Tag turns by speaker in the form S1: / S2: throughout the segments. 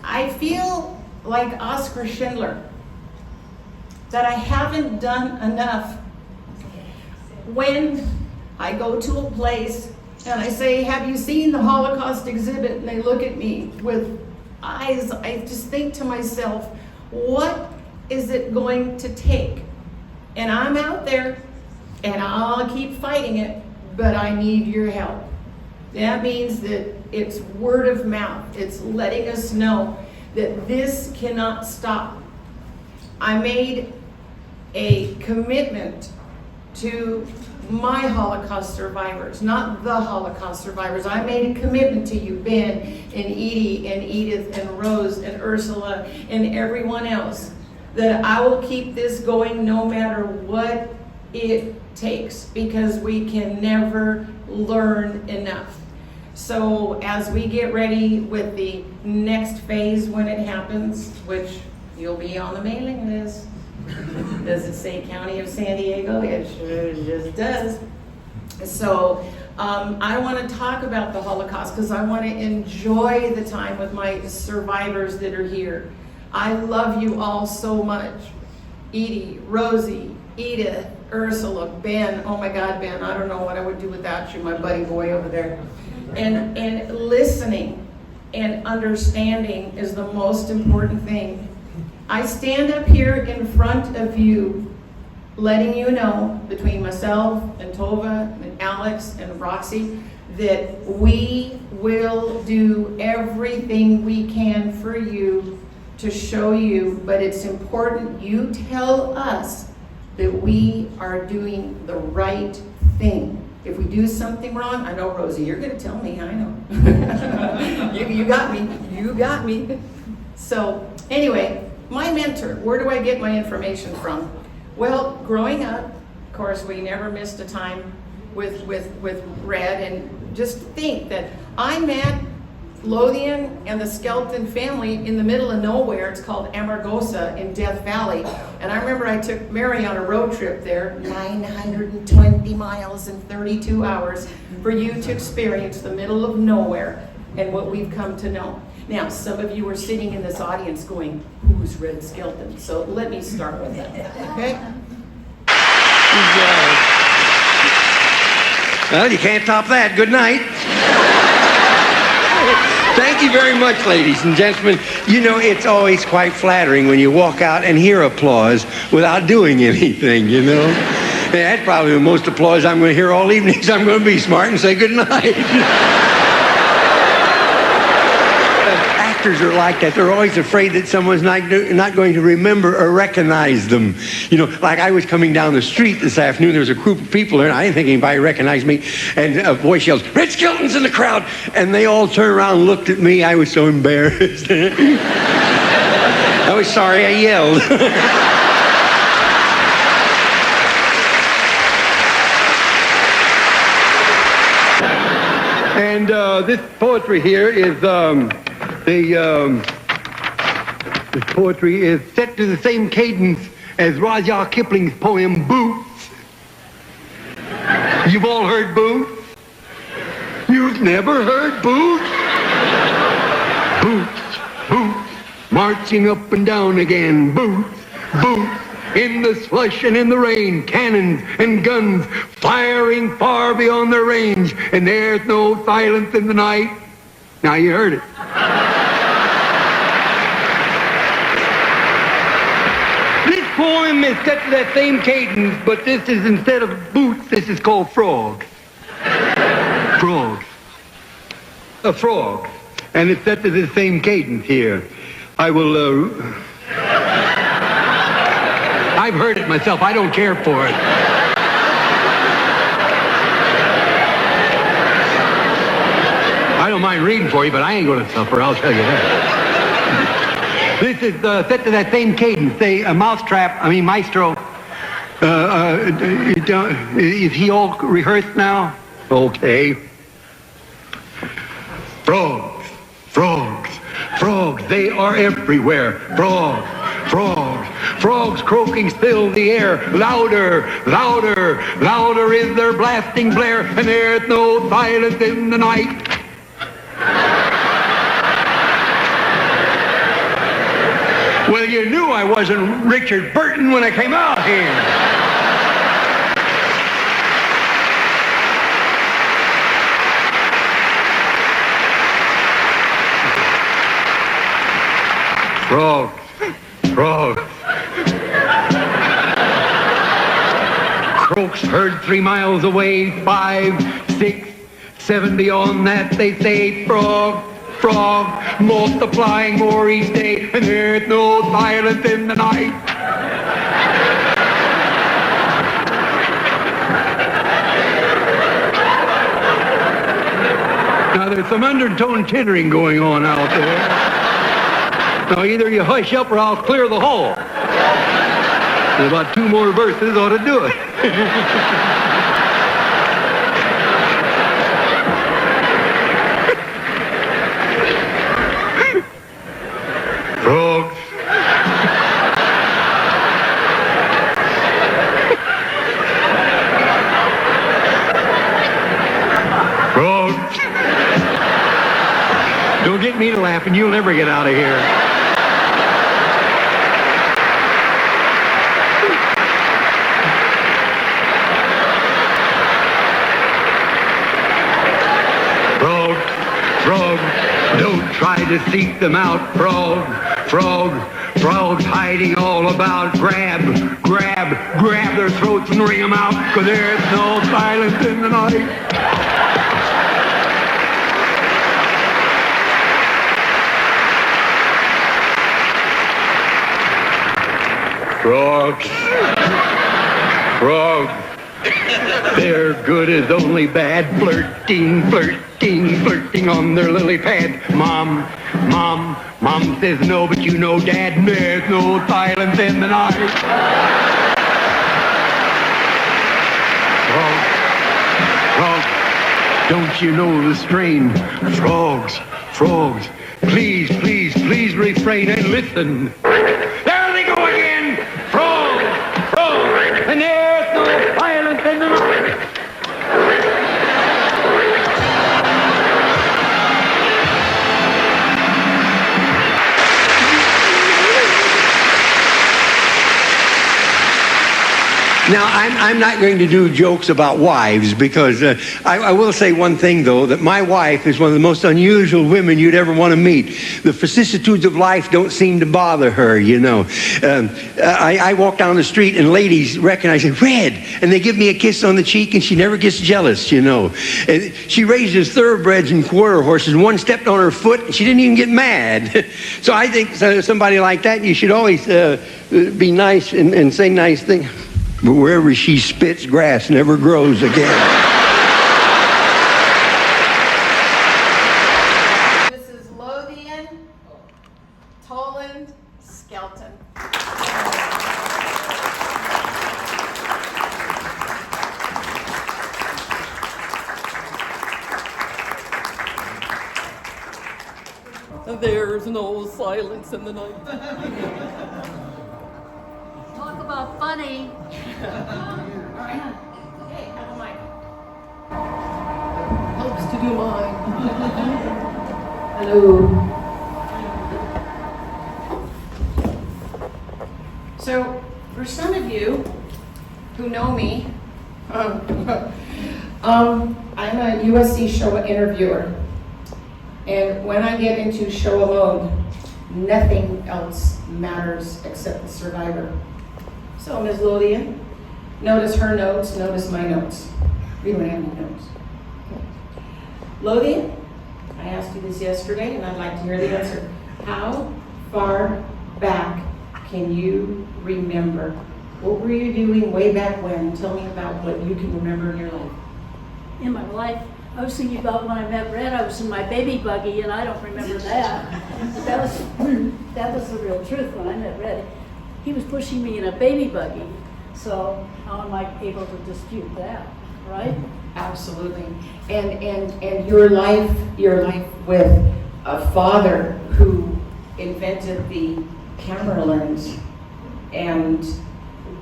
S1: I feel like Oskar Schindler, that I haven't done enough. When I go to a place and I say, have you seen the Holocaust exhibit? And they look at me with eyes, I just think to myself, what is it going to take? And I'm out there and I'll keep fighting it, but I need your help. That means that it's word of mouth. It's letting us know that this cannot stop. I made a commitment to my Holocaust survivors, not the Holocaust survivors. I made a commitment to you, Ben and Edie and Edith and Rose and Ursula and everyone else, that I will keep this going no matter what it takes, because we can never learn enough. So as we get ready with the next phase when it happens, which you'll be on the mailing list. Does it say County of San Diego? It sure just does. So I want to talk about the Holocaust because I want to enjoy the time with my survivors that are here. I love you all so much. Edie, Rosie, Edith, Ursula, Ben. Oh my God, Ben, I don't know what I would do without you, my buddy boy over there. And listening and understanding is the most important thing. I stand up here in front of you, letting you know, between myself and Tova and Alex and Roxy, that we will do everything we can for you to show you, but it's important you tell us that we are doing the right thing. If we do something wrong, I know, Rosie, you're going to tell me, I know. you got me, you got me. So anyway, my mentor, where do I get my information from? Well, growing up, of course, we never missed a time with Red, and just think that I met Lothian and the Skelton family in the middle of nowhere. It's called Amargosa in Death Valley. And I remember I took Mary on a road trip there, 920 miles in 32 hours, for you to experience the middle of nowhere and what we've come to know. Now, some of you are sitting in this audience going, who's Red Skelton? So let me start with that, okay?
S2: Well, you can't top that. Good night. Thank you very much, ladies and gentlemen. You know, it's always quite flattering when you walk out and hear applause without doing anything, you know? And that's probably the most applause I'm going to hear all evening, so I'm going to be smart and say good night. Actors are like that. They're always afraid that someone's not going to remember or recognize them. You know, like I was coming down the street this afternoon, there was a group of people there, and I didn't think anybody recognized me, and a voice yells, Red Skelton's in the crowd, and they all turned around and looked at me. I was so embarrassed. I was sorry I yelled. And this poetry here is this poetry is set to the same cadence as Rudyard Kipling's poem Boots. You've all heard Boots? You've never heard Boots? Boots, boots, marching up and down again. Boots, boots, in the slush and in the rain. Cannons and guns firing far beyond their range. And there's no silence in the night. Now you heard it. Poem is set to that same cadence, but this is, instead of boots, this is called frogs. Frogs. A frog. And it's set to the same cadence here. I will, I've heard it myself. I don't care for it. I don't mind reading for you, but I ain't going to suffer, I'll tell you that. This is set to that same cadence. Say, a maestro. Is he all rehearsed now? Okay. Frogs, frogs, frogs, they are everywhere. Frogs, frogs, frogs croaking fill the air. Louder, louder, louder is their blasting blare, and there's no silence in the night. Well, you knew I wasn't Richard Burton when I came out here. Frog. Frog. Croaks heard 3 miles away, 5, 6, 7 beyond that, they say, frog, frog, multiplying more each day, and there's no silence in the night. Now there's some undertone tittering going on out there. Now either you hush up or I'll clear the hall. There's about 2 more verses ought to do it. Frogs. Frogs. Don't get me to laughing, you'll never get out of here. Frog, don't try to seek them out, frog, frog, frogs hiding all about, grab, grab, grab their throats and wring them out, 'cause there's no silence in the night. Frogs, frogs, they're good as only bad, flirting, flirting, flirting on their lily pad. Mom, mom, mom says no, but you know, Dad, there's no silence in the night. Frogs, frogs, don't you know the strain? Frogs, frogs, please, please, please refrain and listen. There they go again! Frogs, frogs, and there's no silence in the night. Now, I'm not going to do jokes about wives because I will say one thing, though, that my wife is one of the most unusual women you'd ever want to meet. The vicissitudes of life don't seem to bother her, you know. I walk down the street and ladies recognize me, Red, and they give me a kiss on the cheek and she never gets jealous, you know. And she raises thoroughbreds and quarter horses and one stepped on her foot and she didn't even get mad. So I think somebody like that, you should always be nice and say nice things. But wherever she spits, grass never grows again.
S1: This is Lothian Skelton.
S3: There's no silence in the night.
S4: Talk about funny.
S1: Hey, have a mic.
S3: Helps to do mine.
S1: Hello. So, for some of you who know me, I'm a USC show interviewer. And when I get into show alone, nothing else matters except the survivor. So, Ms. Lothian, notice her notes, notice my notes. We don't have any notes. Lothian, I asked you this yesterday, and I'd like to hear the answer. How far back can you remember? What were you doing way back when? Tell me about what you can remember in your life.
S4: In my life, I was thinking about when I met Red. I was in my baby buggy, and I don't remember that. But that was the real truth when I met Red. He was pushing me in a baby buggy. So how am I able to dispute that, right?
S1: Absolutely. And your life with a father who invented the camera lens and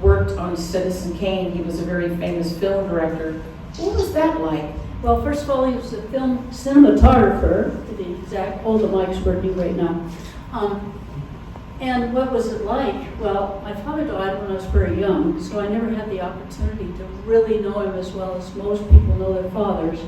S1: worked on Citizen Kane. He was a very famous film director. What was that like?
S4: Well, first of all, he was a film cinematographer, to be exact. All the mics working right now. And what was it like? Well, my father died when I was very young, so I never had the opportunity to really know him as well as most people know their fathers.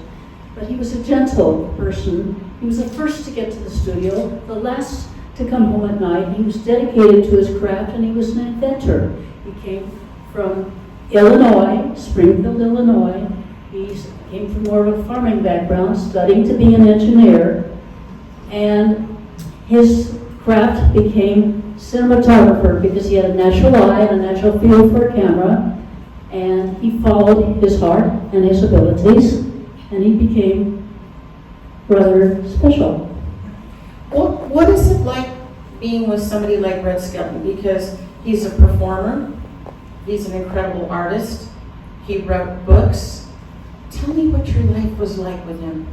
S4: But he was a gentle person. He was the first to get to the studio, the last to come home at night. He was dedicated to his craft, and he was an inventor. He came from Illinois, Springfield, Illinois. He came from more of a farming background, studying to be an engineer. And his craft became cinematographer because he had a natural eye and a natural feel for a camera. And he followed his heart and his abilities, and he became rather special.
S1: What is it like being with somebody like Red Skelton? Because he's a performer, he's an incredible artist, he wrote books. Tell me what your life was like with him,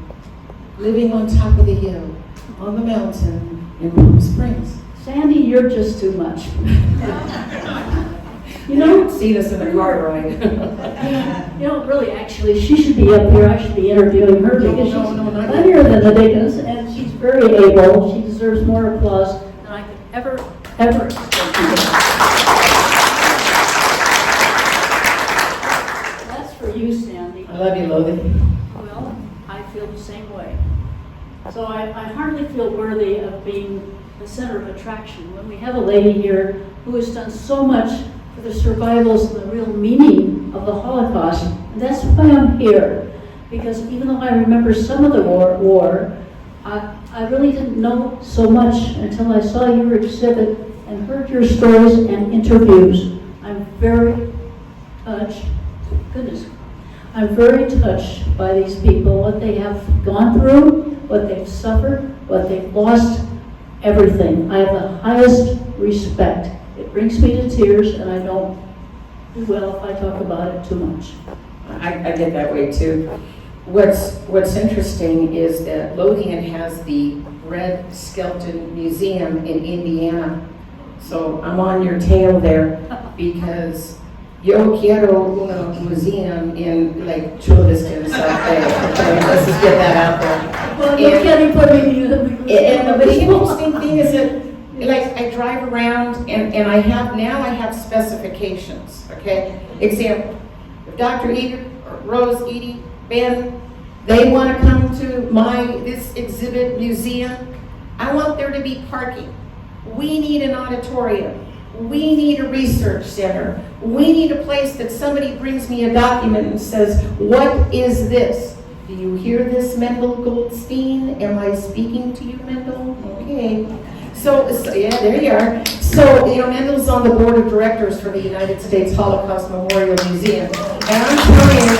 S1: living on top of the hill, on the mountain in Palm Springs.
S4: Sandy, you're just too much.
S1: You don't see this in the car ride.
S4: You know, really, actually, she should be up here. I should be interviewing her because she's
S1: not
S4: funnier than the Dickens, and she's very able. She deserves more applause than I could ever expect to get. That's for you, Sandy.
S1: I love you, Lothian.
S4: Well, I feel the same way. So I hardly feel worthy of being the center of attraction when we have a lady here who has done so much for the survivals and the real meaning of the Holocaust. And that's why I'm here. Because even though I remember some of the war, I really didn't know so much until I saw your exhibit and heard your stories and interviews. I'm very touched. Goodness. I'm very touched by these people, what they have gone through, what they've suffered, what they've lost, everything. I have the highest respect. It brings me to tears, and I don't do well if I talk about it too much.
S1: I get that way too. What's interesting is that Lothian has the Red Skelton Museum in Indiana. So I'm on your tail there because yo quiero una museum in like Chula Vista and South Bay. Okay, let's just get that out there.
S4: Well, you can't put me in
S1: And the interesting thing is that, like, I drive around and I have specifications, okay? Example, if Dr. Eger, Rose, Edie, Ben, they want to come to this exhibit museum, I want there to be parking. We need an auditorium. We need a research center. We need a place that somebody brings me a document and says, what is this? Do you hear this, Mendel Goldstein? Am I speaking to you, Mendel? Okay. So yeah, there you are. So, Mendel's on the board of directors for the United States Holocaust Memorial Museum. And I'm telling you,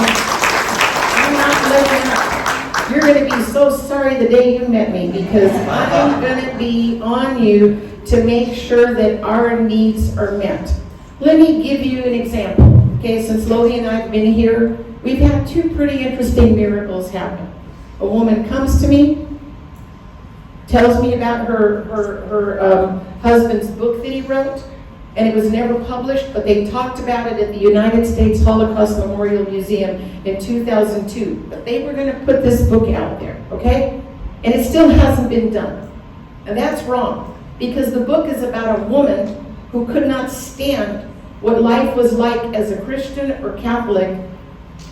S1: I'm not letting up. You're going to be so sorry the day you met me because I'm going to be on you to make sure that our needs are met. Let me give you an example. Okay, since Lothian and I have been here, we've had two pretty interesting miracles happen. A woman comes to me, tells me about her husband's book that he wrote, and it was never published, but they talked about it at the United States Holocaust Memorial Museum in 2002. But they were going to put this book out there, okay? And it still hasn't been done. And that's wrong, because the book is about a woman who could not stand what life was like as a Christian or Catholic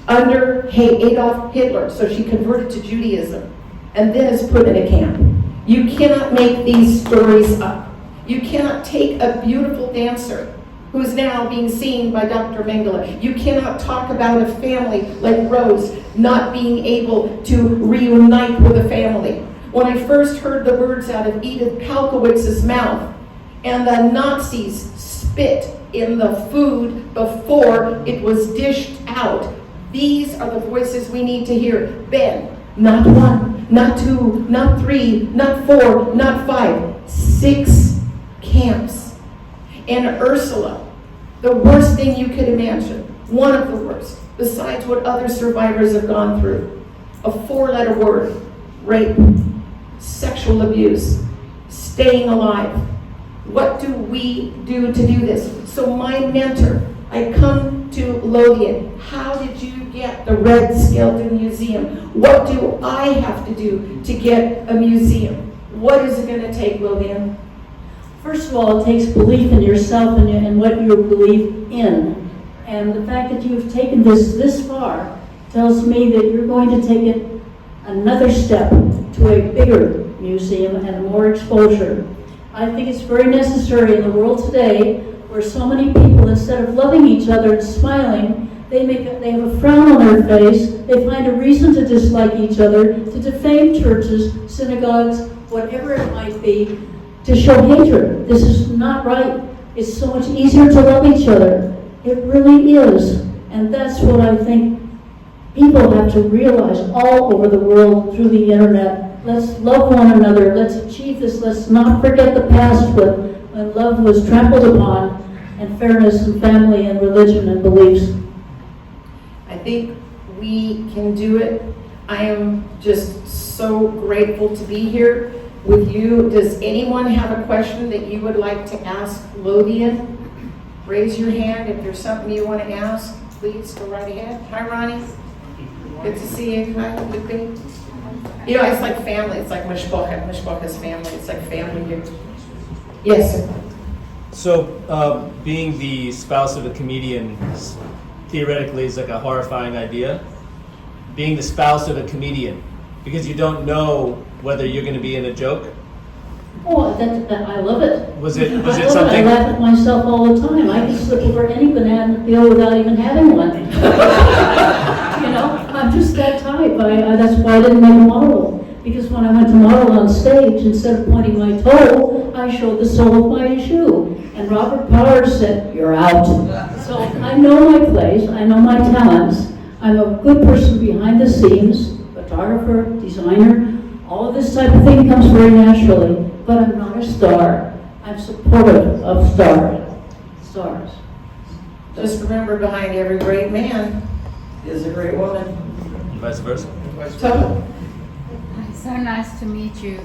S1: under Adolf Hitler. So she converted to Judaism and then is put in a camp. You cannot make these stories up. You cannot take a beautiful dancer who's now being seen by Dr. Mengele. You cannot talk about a family like Rose not being able to reunite with a family. When I first heard the words out of Edith Palkowitz's mouth and the Nazis spit in the food before it was dished out, these are the voices we need to hear. Ben, not one, not two, not three, not four, not five, 6 camps. And Ursula, the worst thing you could imagine, one of the worst, besides what other survivors have gone through, a 4-letter word, rape, sexual abuse, staying alive. What do we do to do this? So my mentor, I come to Lothian. How did you get the Red Skelton Museum? What do I have to do to get a museum? What is it going to take, Lothian?
S4: First of all, it takes belief in yourself and what you believe in. And the fact that you've taken this far tells me that you're going to take it another step to a bigger museum and more exposure. I think it's very necessary in the world today where so many people, instead of loving each other and smiling, they have a frown on their face, they find a reason to dislike each other, to defame churches, synagogues, whatever it might be, to show hatred. This is not right. It's so much easier to love each other. It really is. And that's what I think people have to realize all over the world through the internet. Let's love one another. Let's achieve this. Let's not forget the past when love was trampled upon, and fairness and family and religion and beliefs.
S1: I think we can do it. I am just so grateful to be here with you. Does anyone have a question that you would like to ask Lothian? Raise your hand if there's something you want to ask. Please go right ahead. Hi, Ronnie. Good to see you. Hi, Lupe. You know, it's like family. It's like Mishpocha. Mishpocha's family. It's like family here. Yes, sir.
S5: So, being the spouse of a comedian theoretically is like a horrifying idea. Being the spouse of a comedian, because you don't know whether you're going to be in a joke.
S4: Oh, I love it.
S5: Was it
S4: I love it.
S5: something?
S4: I laugh at myself all the time. I can slip over any banana peel without even having one. You know, I'm just that type. That's why I didn't make a model. Because when I went to model on stage, instead of pointing my toe, I showed the sole of my shoe. And Robert Powers said, "You're out." So I know my place. I know my talents. I'm a good person behind the scenes, photographer, designer. All of this type of thing comes very naturally. But I'm not a star. I'm supportive of stars.
S1: Just remember, behind every great man is a great woman.
S5: And vice versa.
S1: So,
S6: So nice to meet you.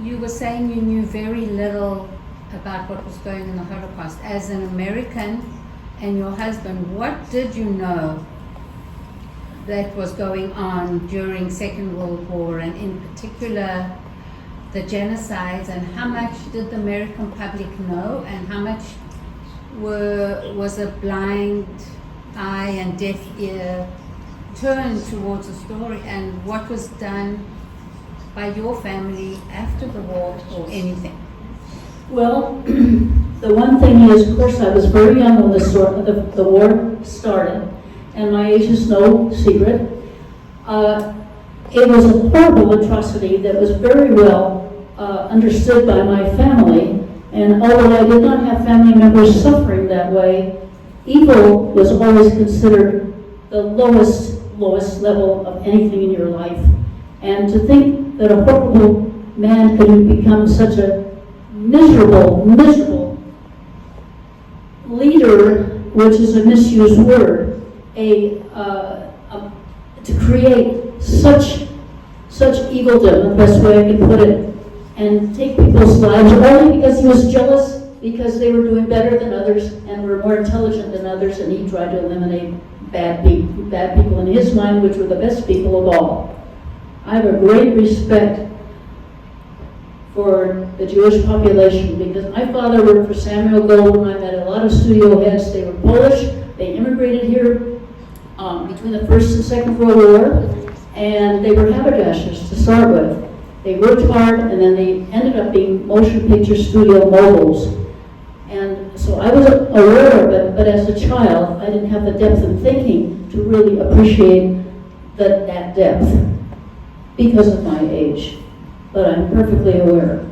S6: You were saying you knew very little about what was going on in the Holocaust. As an American and your husband, what did you know that was going on during Second World War, and in particular the genocides, and how much did the American public know, and how much was a blind eye and deaf ear turned towards the story, and what was done by your family after the war or anything?
S4: Well, the one thing is, of course, I was very young when the war started, and my age is no secret. It was a horrible atrocity that was very well understood by my family, and although I did not have family members suffering that way, evil was always considered the lowest level of anything in your life. And to think that a horrible man could become such a miserable leader, which is a misused word, to create such evildoom, the best way I can put it, and take people's lives only because he was jealous, because they were doing better than others and were more intelligent than others, and he tried to eliminate bad people in his mind, which were the best people of all. I have a great respect for the Jewish population, because my father worked for Samuel Goldwyn. I met a lot of studio heads. They were Polish. They immigrated here between the First and Second World War, and they were haberdashers to start with. They worked hard, and then they ended up being motion picture studio moguls. And so I was aware of it, but as a child, I didn't have the depth of thinking to really appreciate that depth because of my age. But I'm perfectly aware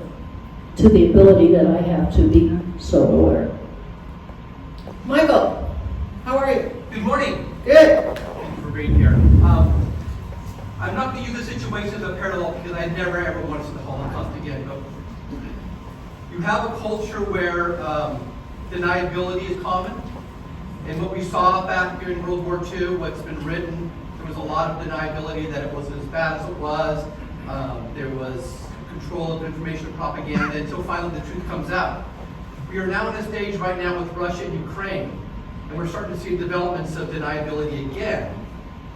S4: to the ability that I have to be so aware.
S1: Michael, how are you?
S7: Good morning.
S1: Good.
S7: Thank you for being here. I'm not going to use the situation as a parallel because I never ever want to see the Holocaust again. But you have a culture where deniability is common. And what we saw back during World War II, what's been written, there was a lot of deniability that it wasn't as bad as it was. There was control of information and propaganda until finally the truth comes out. We are now in a stage right now with Russia and Ukraine, and we're starting to see developments of deniability again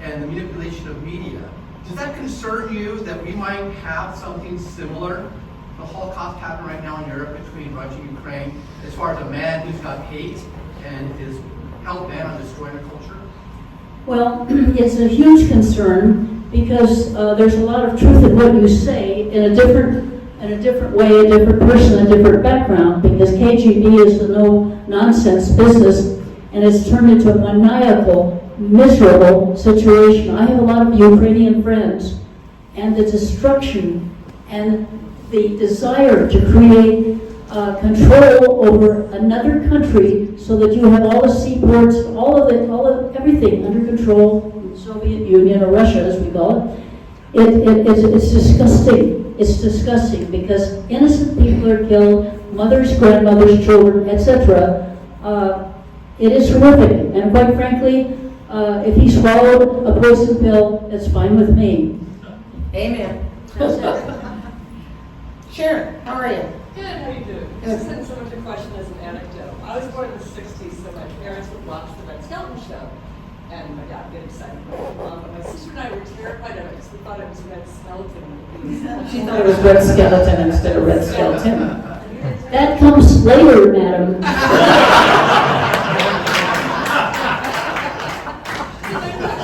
S7: and the manipulation of media. Does that concern you that we might have something similar the Holocaust happening right now in Europe between Russia and Ukraine, as far as a man who's got hate and is hell-bent on destroying a culture?
S4: Well, it's a huge concern because there's a lot of truth in what you say in a different way, a different person, a different background, because KGB is a no-nonsense business and it's turned into a maniacal, miserable situation. I have a lot of Ukrainian friends, and the destruction and the desire to create control over another country so that you have all the seaports, everything under control in the Soviet Union, or Russia as we call it. It's disgusting. It's disgusting because innocent people are killed, mothers, grandmothers, children, etc. It is horrific, and quite frankly, if he swallowed a poison pill, it's fine with me.
S1: Amen. Sharon, how are you?
S3: Good, how you doing? This isn't so much a question as an anecdote. I was born in the 60s, so my parents would watch the Red Skelton show. And my dad would get excited about my mom, but my sister and I were terrified of it because we thought it was Red Skeleton.
S1: She thought it was Red Skeleton instead of Red Skeleton.
S4: That comes later, madam.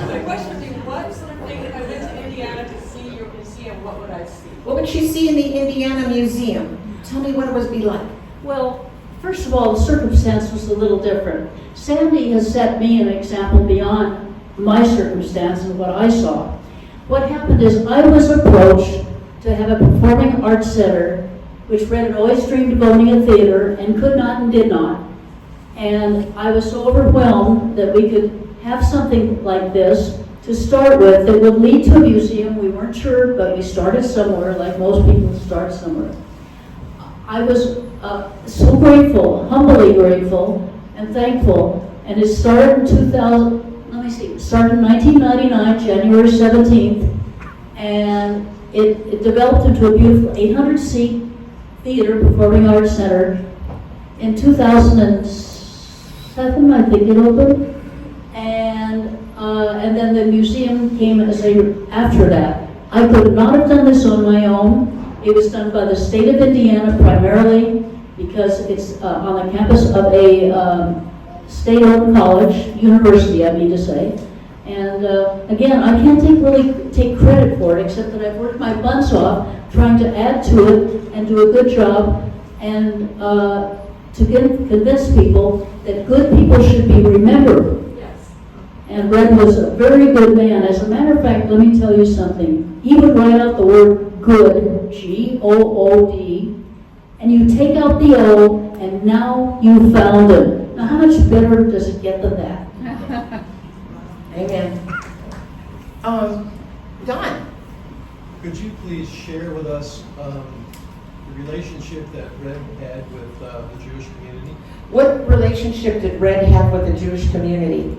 S3: My question would be, what sort of thing, if I went to Indiana to see your museum, what would I see?
S1: What would you see in the Indiana Museum? Tell me what it would be like.
S4: Well, first of all, the circumstance was a little different. Sandy has set me an example beyond my circumstance and what I saw. What happened is I was approached to have a performing arts center, which Red had always dreamed of owning a theater and could not and did not. And I was so overwhelmed that we could have something like this to start with that would lead to a museum. We weren't sure, but we started somewhere, like most people start somewhere. I was so grateful, humbly grateful, and thankful. And it started in started in 1999, January 17th, and it developed into a beautiful 800-seat theater, performing arts center. In 2007, I think it opened, and then the museum came after that. I could not have done this on my own. It was done by the state of Indiana primarily because it's on the campus of a state-owned college, university, I mean to say. And again, I can't really take credit for it, except that I've worked my butts off trying to add to it and do a good job, and to convince people that good people should be remembered.
S3: Yes.
S4: And Red was a very good man. As a matter of fact, let me tell you something. He would write out the word good, G-O-O-D, and you take out the O, and now you found him. Now, how much better does it get than that?
S1: Amen. Don.
S8: Could you please share with us the relationship that Red had with the Jewish community?
S1: What relationship did Red have with the Jewish community?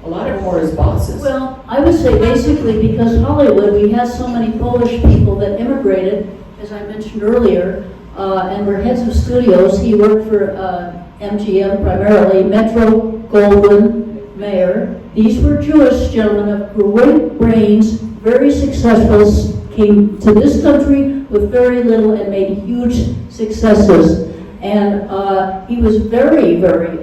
S1: A lot of them were his bosses.
S4: Well, I would say basically because Hollywood, we had so many Polish people that immigrated, as I mentioned earlier, and were heads of studios. He worked for MGM primarily, Metro Goldwyn Mayer. These were Jewish gentlemen of great brains, very successful, came to this country with very little and made huge successes. And he was very, very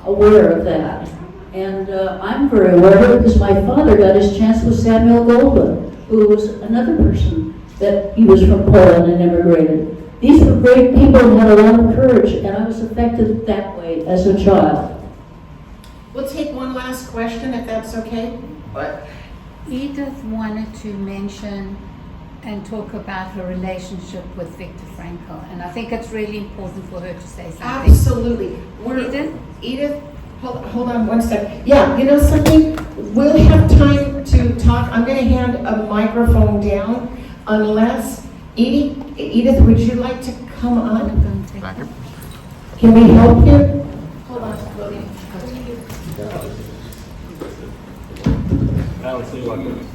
S4: aware of that. And I'm very aware of it because my father got his chance with Samuel Goldwyn, who was another person that he was from Poland and immigrated. These were great people and had a lot of courage, and I was affected that way as a child.
S1: We'll take one last question, if that's okay. What?
S6: Edith wanted to mention and talk about her relationship with Viktor Frankl, and I think it's really important for her to say something.
S1: Absolutely. Edith, hold on one sec. Yeah, you know something? We'll have time to talk. I'm going to hand a microphone down unless, Edith, would you like to come on? Can we help you? Hold on, William.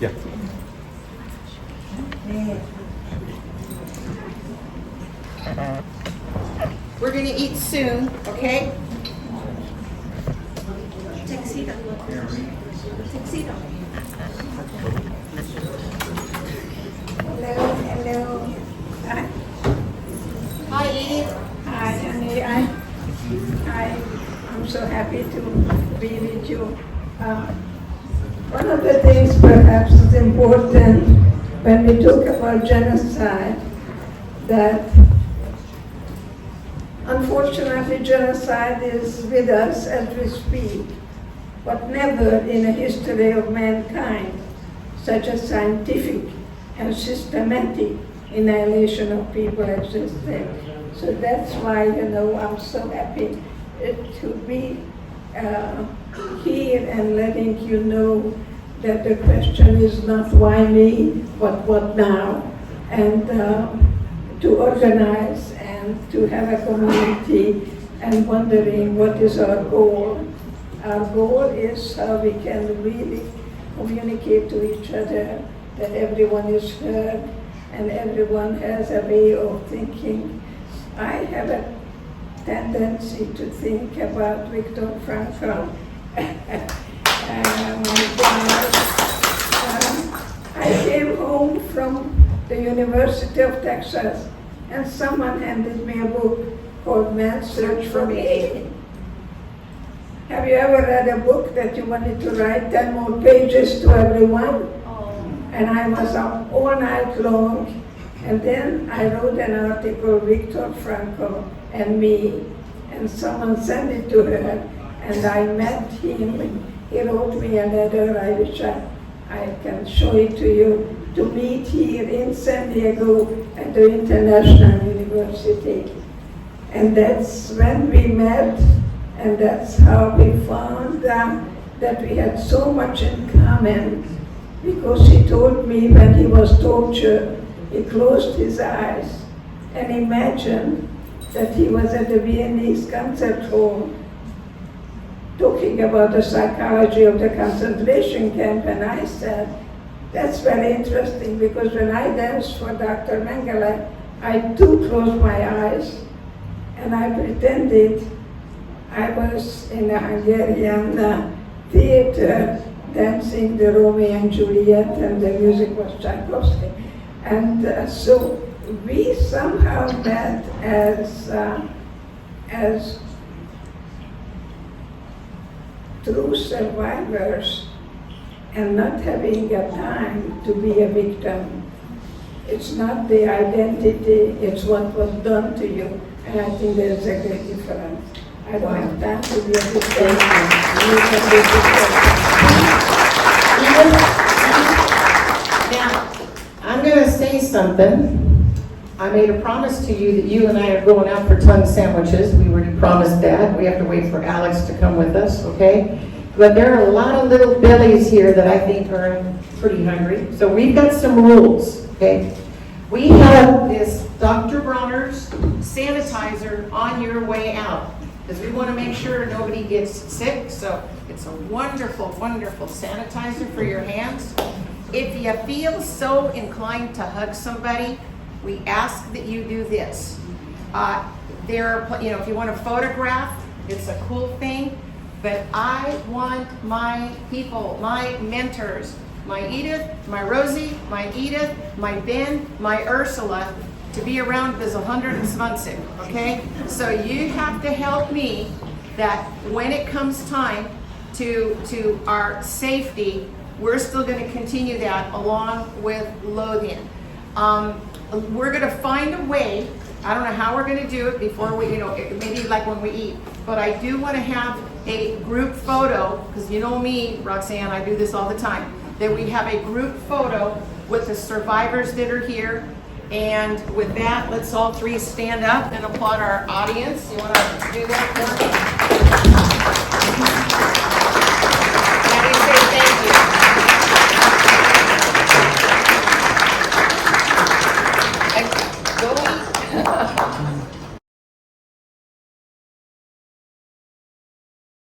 S2: Yeah.
S1: We're going to eat soon, okay?
S9: Tuxedo. Hello, hello. Tony. I'm so happy to be with you. One of the things perhaps is important when we talk about genocide, that unfortunately genocide is with us as we speak, but never in the history of mankind such a scientific and systematic annihilation of people existed. So that's why, I'm so happy to be here and letting you know that the question is not why me, but what now, and to organize and to have a community and wondering what is our goal. Our goal is how we can really communicate to each other, that everyone is heard and everyone has a way of thinking. I have a tendency to think about Viktor Frankl. I came home from the University of Texas and someone handed me a book called Man's Search for Meaning. Have you ever read a book that you wanted to write 10 more pages to everyone? And I was up all night long, and then I wrote an article, Viktor Frankl and me, and someone sent it to her, and I met him. He wrote me a letter. I wish I can show it to you, to meet here in San Diego at the International University. And that's when we met, and that's how we found that we had so much in common, because he told me when he was tortured, he closed his eyes and imagined that he was at the Viennese concert hall talking about the psychology of the concentration camp, and I said, that's very interesting, because when I danced for Dr. Mengele, I too closed my eyes and I pretended I was in a Hungarian theater dancing the Romeo and Juliet, and the music was Tchaikovsky. And so we somehow met as true survivors and not having a time to be a victim. It's not the identity, it's what was done to you. And I think there's a great difference. I don't have time to be a victim.
S1: Now, I'm going to say something. I made a promise to you that you and I are going out for tongue sandwiches. We already promised that. We have to wait for Alex to come with us, okay? But there are a lot of little bellies here that I think are pretty hungry. So we've got some rules, okay? We have this Dr. Bronner's sanitizer on your way out, because we want to make sure nobody gets sick. So it's a wonderful, wonderful sanitizer for your hands. If you feel so inclined to hug somebody, we ask that you do this. If you want to photograph, it's a cool thing. But I want my people, my mentors, my Edith, my Rosie, my Edith, my Ben, my Ursula, to be around bis 120, okay? So you have to help me that when it comes time to our safety, we're still going to continue that along with Lothian. We're going to find a way. I don't know how we're going to do it before we, maybe like when we eat. But I do want to have a group photo, because you know me, Roxanne, I do this all the time, that we have a group photo with the survivors that are here. And with that, let's all three stand up and applaud our audience. You want to do that for me?